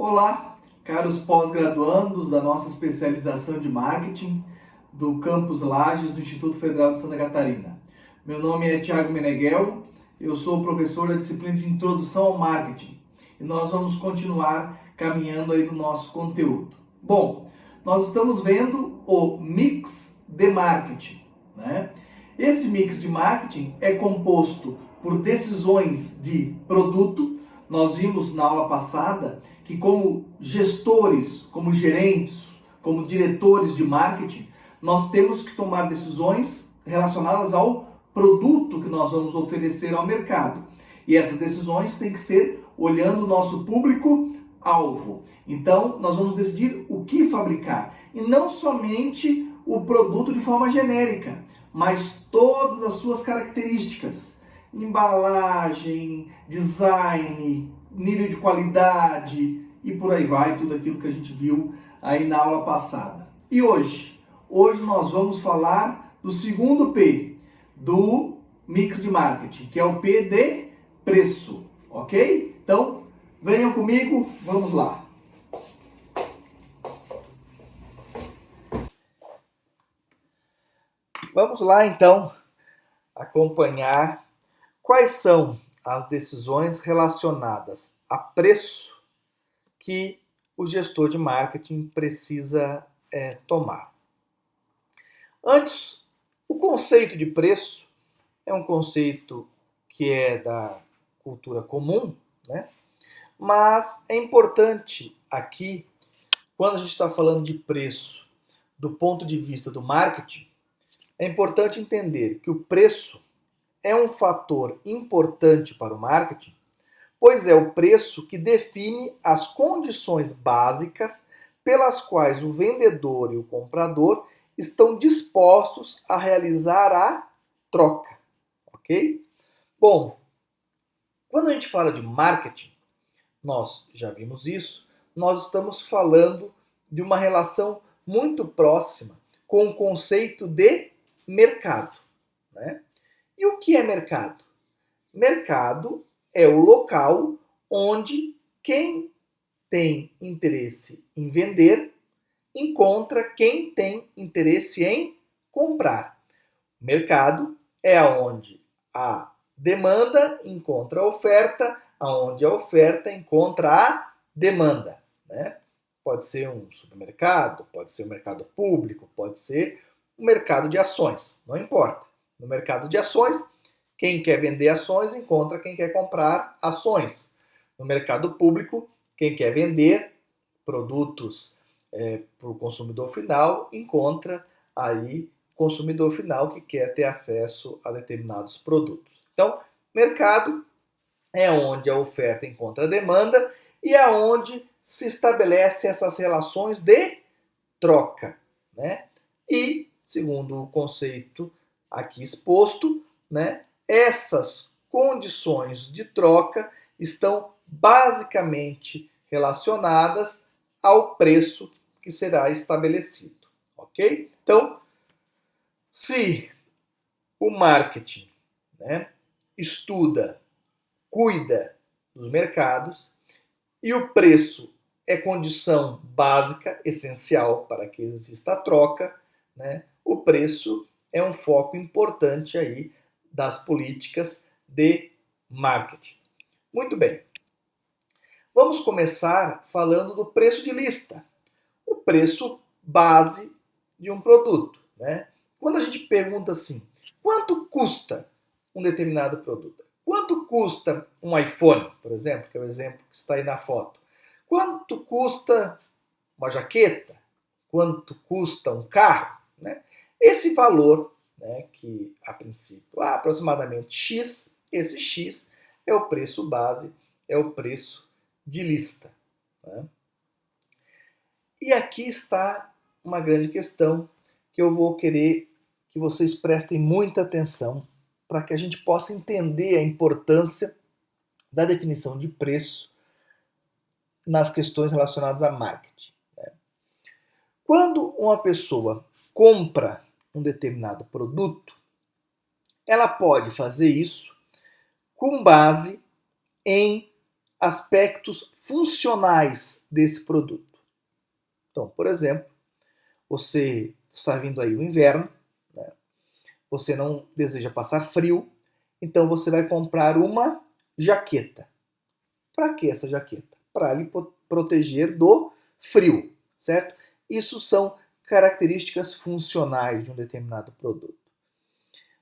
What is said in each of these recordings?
Olá, caros pós-graduandos da nossa especialização de marketing do Campus Lages do Instituto Federal de Santa Catarina. Meu nome é Thiago Meneghel, eu sou professor da disciplina de Introdução ao Marketing e nós vamos continuar caminhando aí do nosso conteúdo. Bom, nós estamos vendo o mix de marketing, né? Esse mix de marketing é composto por decisões de produto. Nós vimos na aula passada que como gestores, como gerentes, como diretores de marketing, nós temos que tomar decisões relacionadas ao produto que nós vamos oferecer ao mercado. E essas decisões têm que ser olhando o nosso público-alvo. Então, nós vamos decidir o que fabricar. E não somente o produto de forma genérica, mas todas as suas características. Embalagem, design, nível de qualidade e por aí vai, tudo aquilo que a gente viu aí na aula passada. E hoje nós vamos falar do segundo P do mix de marketing, que é o P de preço, ok? Então, venham comigo, vamos lá. Vamos lá então acompanhar quais são as decisões relacionadas a preço que o gestor de marketing precisa tomar. Antes, o conceito de preço é um conceito que é da cultura comum, né? Mas é importante aqui, quando a gente está falando de preço do ponto de vista do marketing, é importante entender que o preço é um fator importante para o marketing, pois é o preço que define as condições básicas pelas quais o vendedor e o comprador estão dispostos a realizar a troca, ok? Bom, quando a gente fala de marketing, nós já vimos isso, nós estamos falando de uma relação muito próxima com o conceito de mercado, né? E o que é mercado? Mercado é o local onde quem tem interesse em vender encontra quem tem interesse em comprar. Mercado é onde a demanda encontra a oferta, onde a oferta encontra a demanda, né? Pode ser um supermercado, pode ser um mercado público, pode ser um mercado de ações, não importa. No mercado de ações, quem quer vender ações encontra quem quer comprar ações. No mercado público, quem quer vender produtos para o consumidor final encontra aí o consumidor final que quer ter acesso a determinados produtos. Então, mercado é onde a oferta encontra a demanda e é onde se estabelece essas relações de troca, né? E, segundo o conceito aqui exposto, né, essas condições de troca estão basicamente relacionadas ao preço que será estabelecido, ok? Então, se o marketing, né, estuda, cuida dos mercados e o preço é condição básica, essencial para que exista a troca, né, o preço é um foco importante aí das políticas de marketing. Muito bem. Vamos começar falando do preço de lista, o preço base de um produto, né? Quando a gente pergunta assim, quanto custa um determinado produto? Quanto custa um iPhone, por exemplo, que é o exemplo que está aí na foto? Quanto custa uma jaqueta? Quanto custa um carro? Né? Esse valor, né, que a princípio é aproximadamente X, esse X é o preço base, é o preço de lista. Né? E aqui está uma grande questão que eu vou querer que vocês prestem muita atenção para que a gente possa entender a importância da definição de preço nas questões relacionadas a marketing. Né? Quando uma pessoa compra um determinado produto, ela pode fazer isso com base em aspectos funcionais desse produto. Então, por exemplo, você está vindo aí o inverno, né? Você não deseja passar frio, então você vai comprar uma jaqueta. Para que essa jaqueta? Para lhe proteger do frio, certo? Isso são características funcionais de um determinado produto.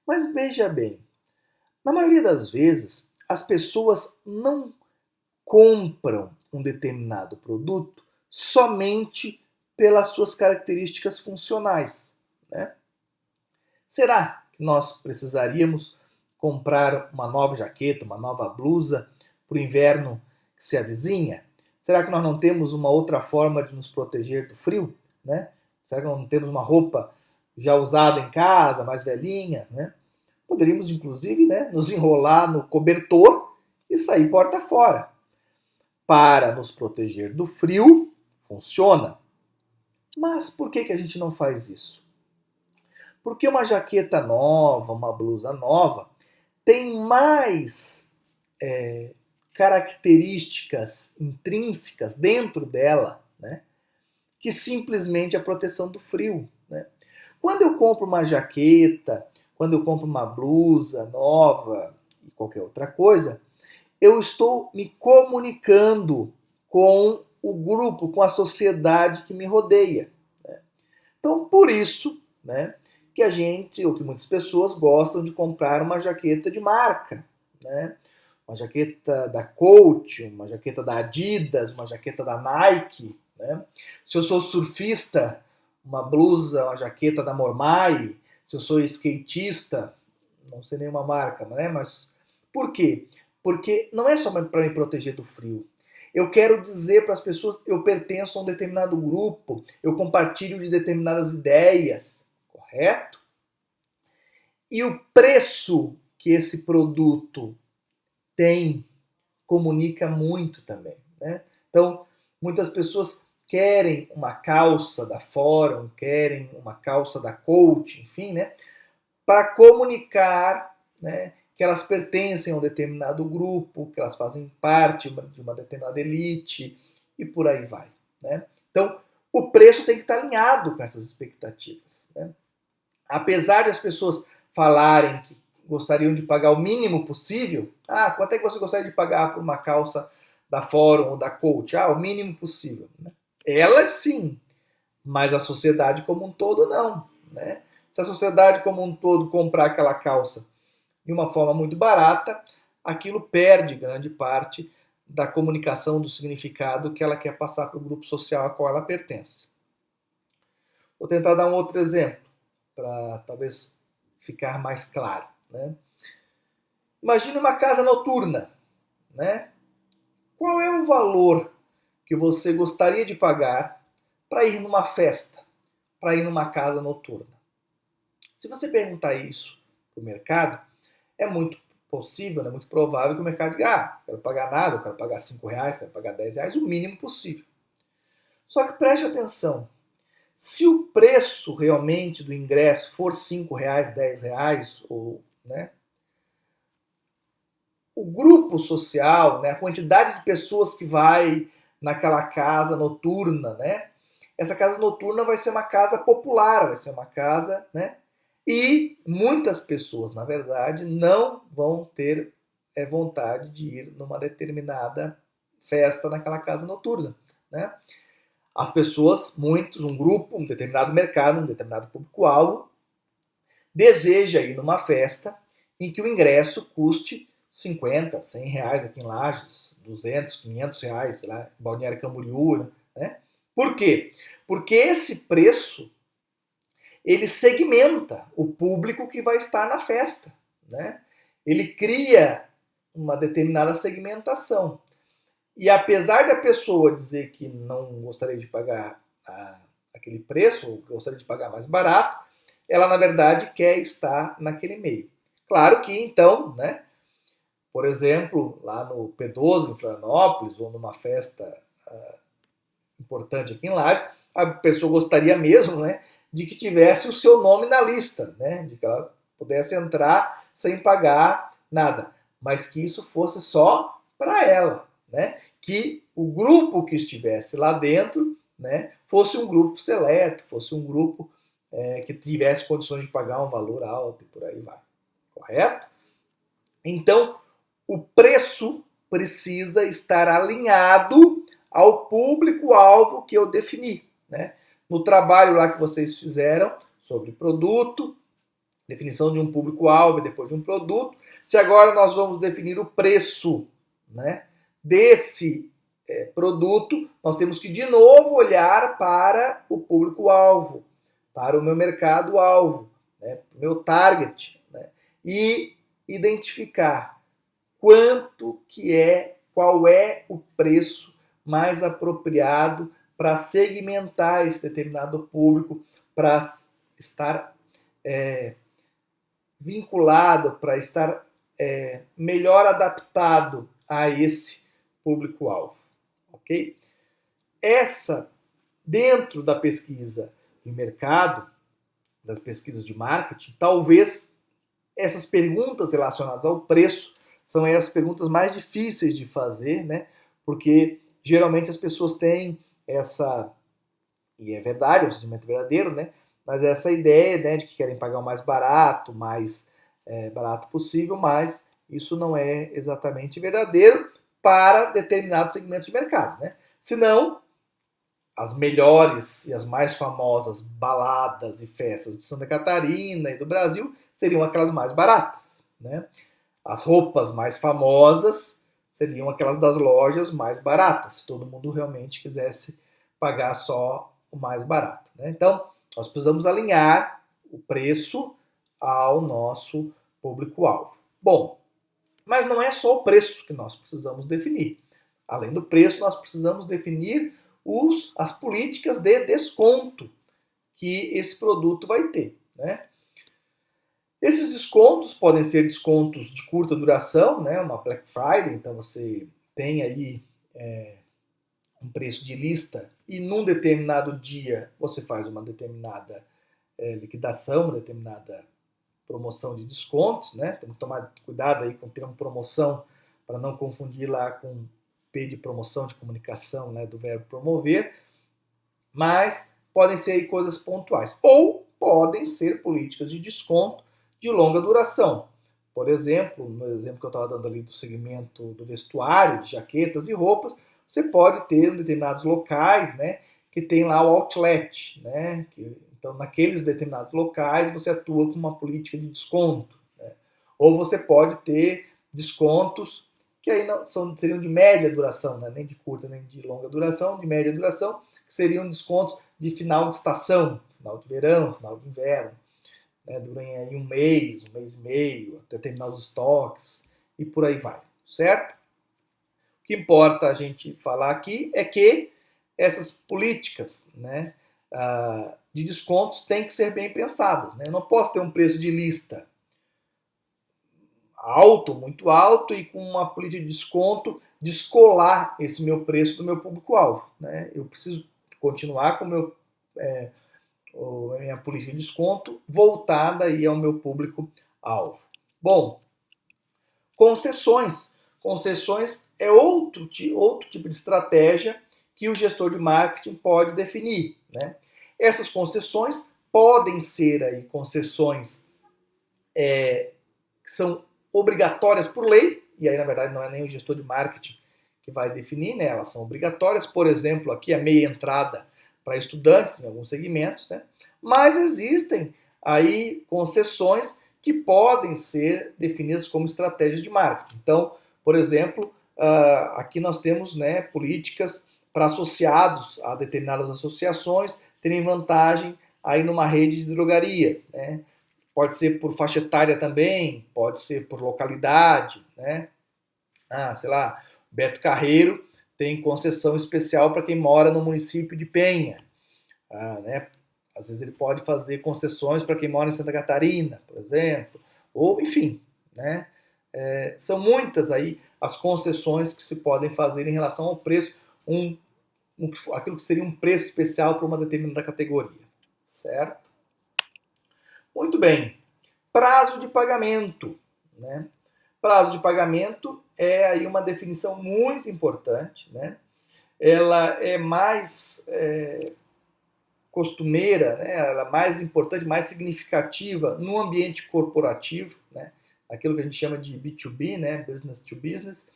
Mas veja bem, na maioria das vezes, as pessoas não compram um determinado produto somente pelas suas características funcionais, né? Será que nós precisaríamos comprar uma nova jaqueta, uma nova blusa para o inverno que se avizinha? Será que nós não temos uma outra forma de nos proteger do frio, né? Será que não temos uma roupa já usada em casa, mais velhinha, né? Poderíamos, inclusive, né, nos enrolar no cobertor e sair porta fora. Para nos proteger do frio, funciona. Mas por que a gente não faz isso? Porque uma jaqueta nova, uma blusa nova, tem mais características intrínsecas dentro dela, né, que simplesmente a proteção do frio, né? Quando eu compro uma jaqueta, quando eu compro uma blusa nova e qualquer outra coisa, eu estou me comunicando com o grupo, com a sociedade que me rodeia, né? Então, por isso, né, que a gente, ou que muitas pessoas gostam de comprar uma jaqueta de marca, né? Uma jaqueta da Coach, uma jaqueta da Adidas, uma jaqueta da Nike, né? Se eu sou surfista, uma blusa, uma jaqueta da Mormai. Se eu sou skatista, não sei nenhuma marca, né? Mas por quê? Porque não é só para me proteger do frio. Eu quero dizer para as pessoas que eu pertenço a um determinado grupo, eu compartilho de determinadas ideias, correto? E o preço que esse produto tem comunica muito também, né? Então, muitas pessoas querem uma calça da Fórum, querem uma calça da Coach, enfim, né? Para comunicar, né, que elas pertencem a um determinado grupo, que elas fazem parte de uma determinada elite e por aí vai, né? Então, o preço tem que estar alinhado com essas expectativas, né? Apesar de as pessoas falarem que gostariam de pagar o mínimo possível, quanto é que você gostaria de pagar por uma calça da Fórum ou da Coach? O mínimo possível, né? Elas sim, mas a sociedade como um todo não, né? Se a sociedade como um todo comprar aquela calça de uma forma muito barata, aquilo perde grande parte da comunicação, do significado que ela quer passar para o grupo social a qual ela pertence. Vou tentar dar um outro exemplo, para talvez ficar mais claro, né? Imagine uma casa noturna, né? Qual é o valor que você gostaria de pagar para ir numa festa, para ir numa casa noturna? Se você perguntar isso para o mercado, é muito possível, é muito provável que o mercado diga, quero pagar nada, eu quero pagar R$5, quero pagar R$10, o mínimo possível. Só que preste atenção, se o preço realmente do ingresso for R$5, R$10, ou, né, o grupo social, né, a quantidade de pessoas que vai naquela casa noturna, né, essa casa noturna vai ser uma casa popular, vai ser uma casa, né, e muitas pessoas, na verdade, não vão ter vontade de ir numa determinada festa naquela casa noturna, né? As pessoas, muitos, um grupo, um determinado mercado, um determinado público-alvo, deseja ir numa festa em que o ingresso custe R$50, R$100 aqui em Lages, R$200, R$500, sei lá, em Balneário Camboriú, né? Por quê? Porque esse preço ele segmenta o público que vai estar na festa, né? Ele cria uma determinada segmentação. E apesar da pessoa dizer que não gostaria de pagar aquele preço, ou gostaria de pagar mais barato, ela na verdade quer estar naquele meio. Claro que então, né, por exemplo, lá no P12, em Florianópolis, ou numa festa importante aqui em Lages, a pessoa gostaria mesmo, né, de que tivesse o seu nome na lista, né, de que ela pudesse entrar sem pagar nada, mas que isso fosse só para ela, né, que o grupo que estivesse lá dentro, né, fosse um grupo seleto, fosse um grupo que tivesse condições de pagar um valor alto e por aí vai. Correto? Então, o preço precisa estar alinhado ao público-alvo que eu defini, né? No trabalho lá que vocês fizeram sobre produto, definição de um público-alvo e depois de um produto, se agora nós vamos definir o preço, né, desse produto, nós temos que de novo olhar para o público-alvo, para o meu mercado-alvo, né, meu target, né, e identificar qual é o preço mais apropriado para segmentar esse determinado público, para estar vinculado, para estar melhor adaptado a esse público-alvo. Ok? Dentro da pesquisa de mercado, das pesquisas de marketing, talvez essas perguntas relacionadas ao preço são as perguntas mais difíceis de fazer, né? Porque geralmente as pessoas têm essa, e é verdade, é um sentimento verdadeiro, né? Mas essa ideia, né, de que querem pagar o mais barato possível, mas isso não é exatamente verdadeiro para determinados segmentos de mercado, né? Senão, as melhores e as mais famosas baladas e festas de Santa Catarina e do Brasil seriam aquelas mais baratas, né? As roupas mais famosas seriam aquelas das lojas mais baratas, se todo mundo realmente quisesse pagar só o mais barato, né? Então, nós precisamos alinhar o preço ao nosso público-alvo. Bom, mas não é só o preço que nós precisamos definir. Além do preço, nós precisamos definir as políticas de desconto que esse produto vai ter, né? Esses descontos podem ser descontos de curta duração, né? Uma Black Friday, então você tem aí um preço de lista e num determinado dia você faz uma determinada liquidação, uma determinada promoção de descontos, né? Tem que tomar cuidado aí com o termo promoção para não confundir lá com P de promoção de comunicação, né, do verbo promover, mas podem ser aí coisas pontuais ou podem ser políticas de desconto de longa duração. Por exemplo, no exemplo que eu estava dando ali do segmento do vestuário, de jaquetas e roupas, você pode ter em determinados locais, né, que tem lá o outlet, né, então naqueles determinados locais você atua com uma política de desconto, né, ou você pode ter descontos que aí seriam de média duração, né, nem de curta nem de longa duração, de média duração, que seriam descontos de final de estação, final de verão, final de inverno, né, duram aí um mês e meio, até terminar os estoques e por aí vai, certo? O que importa a gente falar aqui é que essas políticas, né, de descontos têm que ser bem pensadas, né? Eu não posso ter um preço de lista alto, muito alto, e com uma política de desconto descolar esse meu preço do meu público-alvo, né? Eu preciso continuar com a minha política de desconto voltada aí ao meu público-alvo. Bom, concessões. Concessões é outro tipo de estratégia que o gestor de marketing pode definir, né? Essas concessões podem ser aí concessões que são obrigatórias por lei, e aí na verdade não é nem o gestor de marketing que vai definir, né? Elas são obrigatórias, por exemplo, aqui a meia entrada para estudantes em alguns segmentos, né? Mas existem aí concessões que podem ser definidas como estratégias de marketing. Então, por exemplo, aqui nós temos, né, políticas para associados a determinadas associações terem vantagem aí numa rede de drogarias, né? Pode ser por faixa etária também, pode ser por localidade, né? Sei lá, Beto Carreiro tem concessão especial para quem mora no município de Penha, né? Às vezes ele pode fazer concessões para quem mora em Santa Catarina, por exemplo, ou enfim, né? São muitas aí as concessões que se podem fazer em relação ao preço, aquilo que seria um preço especial para uma determinada categoria, certo? Muito bem. Prazo de pagamento, né? Prazo de pagamento é aí uma definição muito importante, né? Ela é mais costumeira, né? Ela é mais importante, mais significativa no ambiente corporativo, né? Aquilo que a gente chama de B2B, né? Business to business.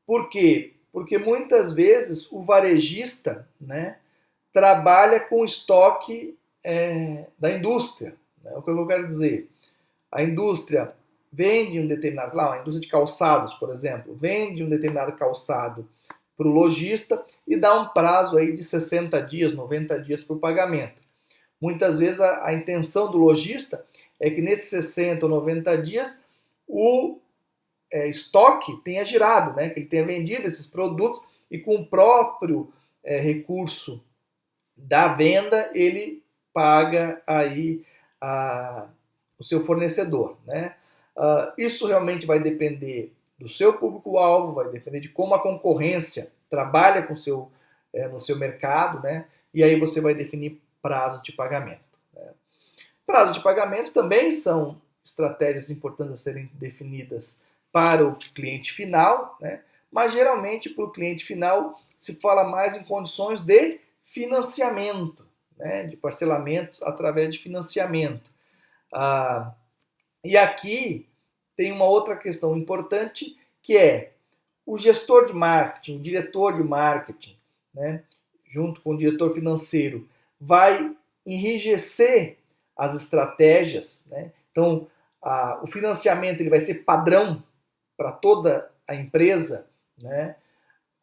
Por quê? Porque muitas vezes o varejista, né, trabalha com estoque da indústria. Né? O que eu quero dizer? A indústria vende um determinado, lá, a indústria de calçados, por exemplo, vende um determinado calçado para o lojista e dá um prazo aí de 60 dias, 90 dias para o pagamento. Muitas vezes a intenção do lojista é que nesses 60 ou 90 dias o estoque tenha girado, né? Que ele tenha vendido esses produtos e com o próprio recurso da venda ele paga aí o seu fornecedor, né? Isso realmente vai depender do seu público-alvo, vai depender de como a concorrência trabalha com no seu mercado, né? E aí você vai definir prazos de pagamento. Né? Prazos de pagamento também são estratégias importantes a serem definidas para o cliente final, né? Mas geralmente para o cliente final se fala mais em condições de financiamento, né? De parcelamentos através de financiamento. E aqui tem uma outra questão importante, que é o gestor de marketing, o diretor de marketing, né, junto com o diretor financeiro, vai enrijecer as estratégias. Né? Então, o financiamento ele vai ser padrão para toda a empresa, né?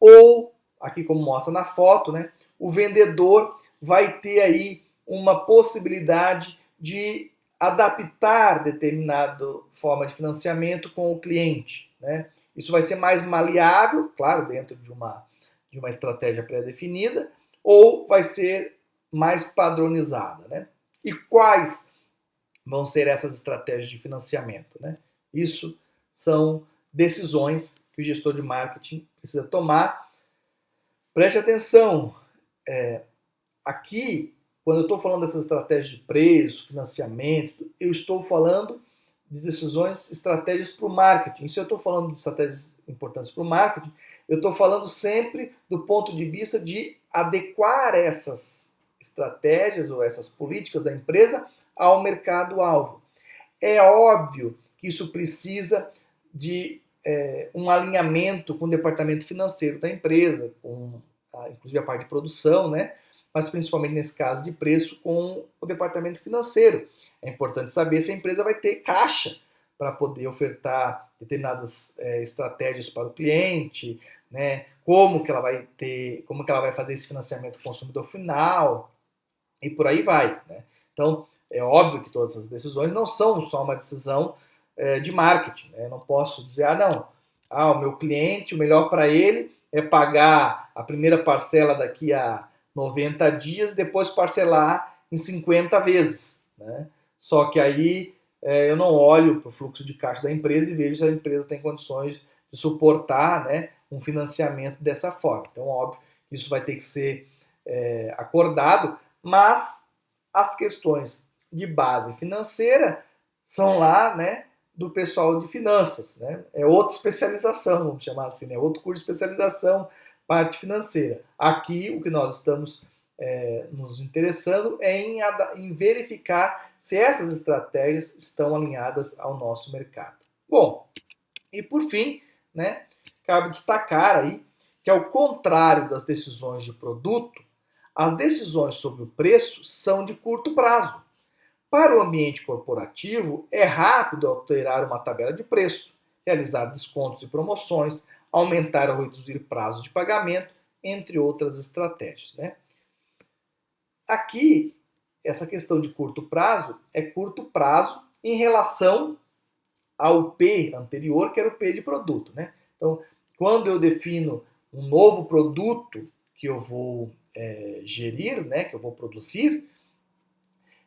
Ou, aqui como mostra na foto, né, o vendedor vai ter aí uma possibilidade de adaptar determinada forma de financiamento com o cliente. Né? Isso vai ser mais maleável, claro, dentro de uma estratégia pré-definida, ou vai ser mais padronizada. Né? E quais vão ser essas estratégias de financiamento? Né? Isso são decisões que o gestor de marketing precisa tomar. Preste atenção, aqui, quando eu estou falando dessas estratégias de preço, financiamento, eu estou falando de decisões, estratégias para o marketing. Se eu estou falando de estratégias importantes para o marketing, eu estou falando sempre do ponto de vista de adequar essas estratégias ou essas políticas da empresa ao mercado-alvo. É óbvio que isso precisa de um alinhamento com o departamento financeiro da empresa, com inclusive a parte de produção, né? Mas principalmente nesse caso de preço, com o departamento financeiro. É importante saber se a empresa vai ter caixa para poder ofertar determinadas estratégias para o cliente, né? Como que ela vai fazer esse financiamento ao consumidor final e por aí vai. Né? Então, é óbvio que todas essas decisões não são só uma decisão de marketing. Né? Eu não posso dizer, o meu cliente, o melhor para ele é pagar a primeira parcela daqui a 90 dias e depois parcelar em 50 vezes. Né? Só que aí eu não olho para o fluxo de caixa da empresa e vejo se a empresa tem condições de suportar, né, um financiamento dessa forma. Então, óbvio, isso vai ter que ser acordado, mas as questões de base financeira são lá, né, do pessoal de finanças. Né? É outra especialização, vamos chamar assim, né? Outro curso de especialização, parte financeira. Aqui, o que nós estamos nos interessando é em verificar se essas estratégias estão alinhadas ao nosso mercado. Bom, e por fim, né, cabe destacar aí que, ao contrário das decisões de produto, as decisões sobre o preço são de curto prazo. Para o ambiente corporativo, é rápido alterar uma tabela de preço, realizar descontos e promoções, aumentar ou reduzir prazos de pagamento, entre outras estratégias. Né? Aqui, essa questão de curto prazo é curto prazo em relação ao P anterior, que era o P de produto. Né? Então, quando eu defino um novo produto que eu vou gerir, né, que eu vou produzir,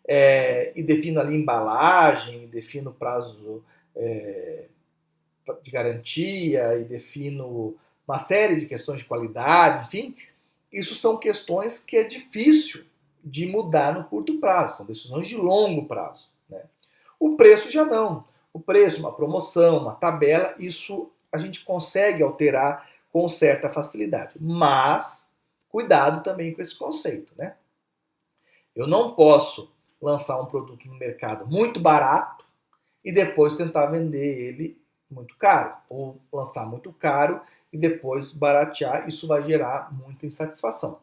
e defino ali embalagem, defino prazo de garantia, e defino uma série de questões de qualidade, enfim, isso são questões que é difícil de mudar no curto prazo, são decisões de longo prazo. Né? O preço já não. o preço, uma promoção, uma tabela, isso a gente consegue alterar com certa facilidade. Mas, cuidado também com esse conceito, né? Eu não posso lançar um produto no mercado muito barato e depois tentar vender ele muito caro, ou lançar muito caro e depois baratear, isso vai gerar muita insatisfação.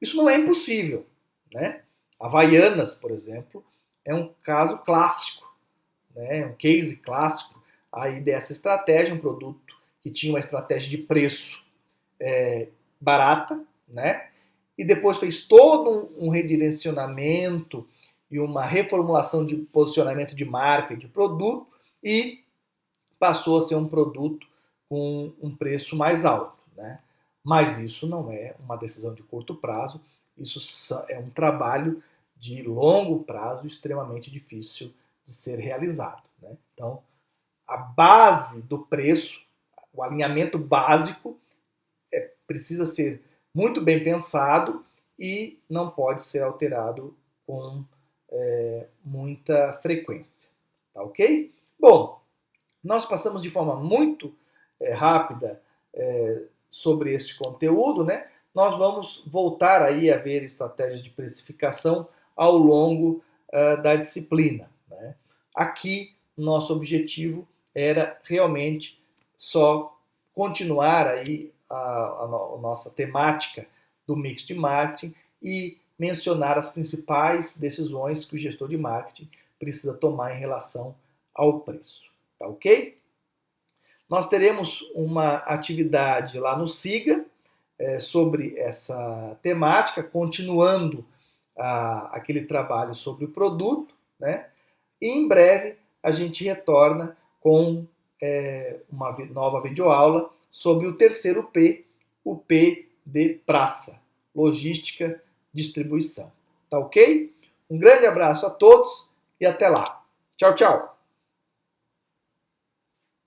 Isso não é impossível, né? Havaianas, por exemplo, é um caso clássico, né? Um case clássico aí dessa estratégia, um produto que tinha uma estratégia de preço barata, né? E depois fez todo um redirecionamento e uma reformulação de posicionamento de marca e de produto e passou a ser um produto com um preço mais alto, né? Mas isso não é uma decisão de curto prazo, isso é um trabalho de longo prazo extremamente difícil de ser realizado, né? Então, a base do preço, o alinhamento básico, precisa ser muito bem pensado e não pode ser alterado com muita frequência, tá ok? Bom, nós passamos de forma muito rápida sobre esse conteúdo, né? Nós vamos voltar aí a ver estratégias de precificação ao longo da disciplina, né? Aqui, nosso objetivo era realmente só continuar aí a nossa temática do mix de marketing e mencionar as principais decisões que o gestor de marketing precisa tomar em relação ao preço. Tá ok? Nós teremos uma atividade lá no SIGA sobre essa temática, continuando aquele trabalho sobre o produto, né? E em breve a gente retorna com uma nova videoaula sobre o terceiro P, o P de praça, logística, distribuição. Tá ok? Um grande abraço a todos e até lá. Tchau, tchau!